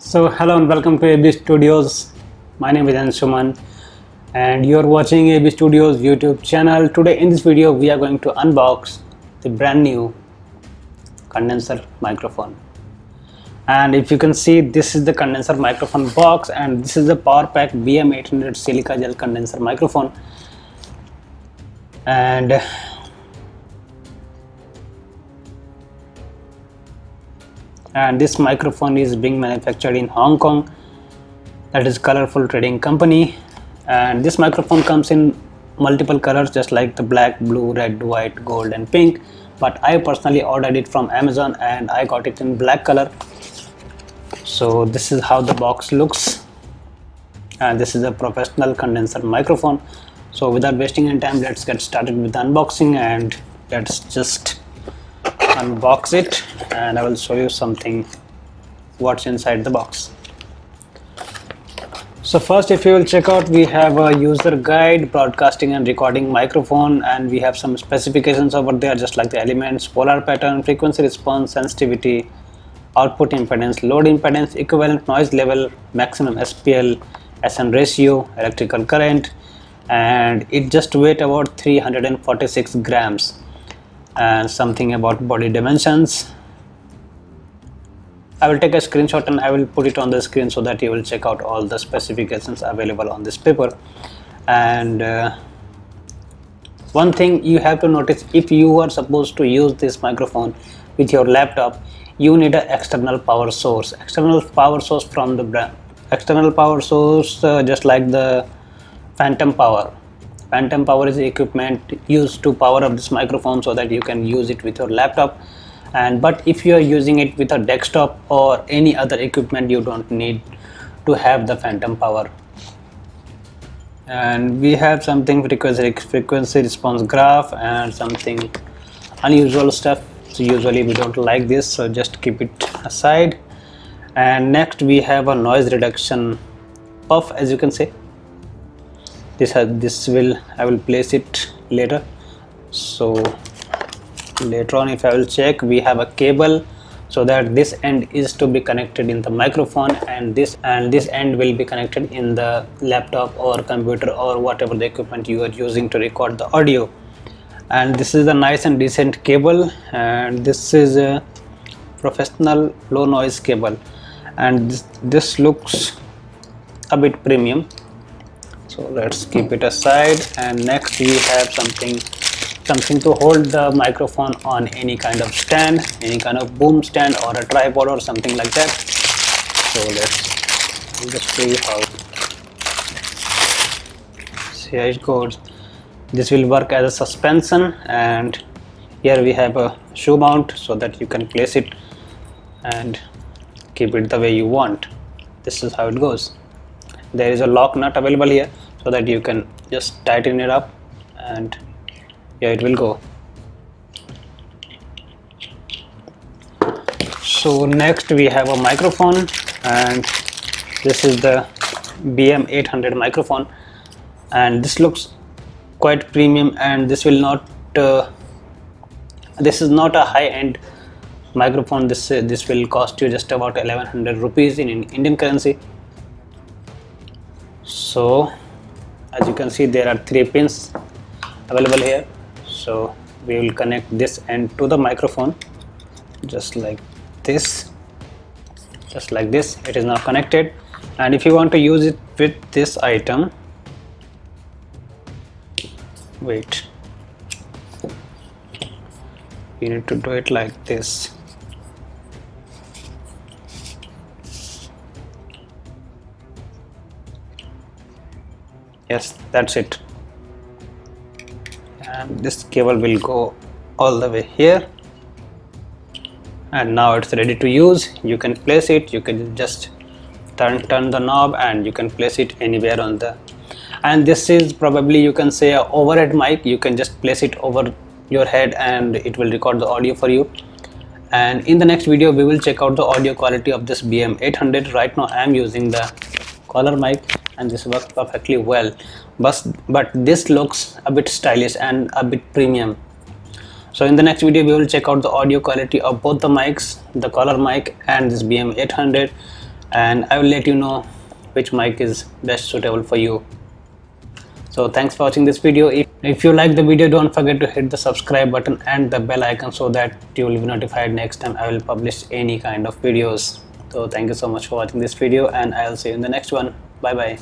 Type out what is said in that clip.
So hello and welcome to AB Studios. My name is Anshuman and you are watching AB Studios YouTube channel. Today in this video we are going to unbox the brand new condenser microphone. And if you can see, this is the condenser microphone box and this is the PowerPack BM800 silica gel condenser microphone. And this microphone is being manufactured in Hong Kong, that is Colorful Trading Company. And this microphone comes in multiple colors, just like the black, blue, red, white, gold and pink, but I personally ordered it from Amazon and I got it in black color. So this is how the box looks, and this is a professional condenser microphone. So without wasting any time, let's get started with the unboxing and let's just unbox it and I will show you something what's inside the box. So first, if you will check out, we have a user guide, broadcasting and recording microphone, and we have some specifications over there, just like the elements, polar pattern, frequency response, sensitivity, output impedance, load impedance, equivalent noise level, maximum SPL, SN ratio, electrical current, and it just weight about 346 grams. And something about body dimensions. I will take a screenshot and I will put it on the screen so that you will check out all the specifications available on this paper. And one thing you have to notice, if you are supposed to use this microphone with your laptop, you need an external power source. External power source from the brand. External power source, just like the phantom power. Phantom power is the equipment used to power up this microphone so that you can use it with your laptop. But if you are using it with a desktop or any other equipment, you don't need to have the phantom power. And we have something frequency response graph and something unusual stuff. So usually we don't like this, so just keep it aside. And next we have a noise reduction puff, as you can see. I will place it later. So later on, if I will check, we have a cable so that this end is to be connected in the microphone and this end will be connected in the laptop or computer or whatever the equipment you are using to record the audio. And this is a nice and decent cable, and this is a professional low noise cable, and this looks a bit premium. So let's keep it aside. And next we have something to hold the microphone on any kind of stand, any kind of boom stand or a tripod or something like that. So I'll just show you see how it goes. This will work as a suspension, and here we have a shoe mount so that you can place it and keep it the way you want. This is how it goes. There is a lock nut available here so that you can just tighten it up, and here it will go. So next we have a microphone, and this is the BM800 microphone, and this looks quite premium, and this is not a high-end microphone. This will cost you just about 1100 rupees in Indian currency. So as you can see, there are 3 pins available here. So we will connect this end to the microphone just like this. It is now connected. And if you want to use it with this item, wait, you need to do it like this. Yes, that's it. And this cable will go all the way here, and now it's ready to use. You can place it, you can just turn the knob and you can place it anywhere on the, and this is probably, you can say, a overhead mic. You can just place it over your head and it will record the audio for you. And in the next video we will check out the audio quality of this BM800. Right now I am using the collar mic and this works perfectly well, but this looks a bit stylish and a bit premium. So in the next video we will check out the audio quality of both the mics, the collar mic and this BM800, and I will let you know which mic is best suitable for you. So thanks for watching this video. If you like the video, don't forget to hit the subscribe button and the bell icon so that you will be notified next time I will publish any kind of videos. So thank you so much for watching this video, and I'll see you in the next one. Bye bye.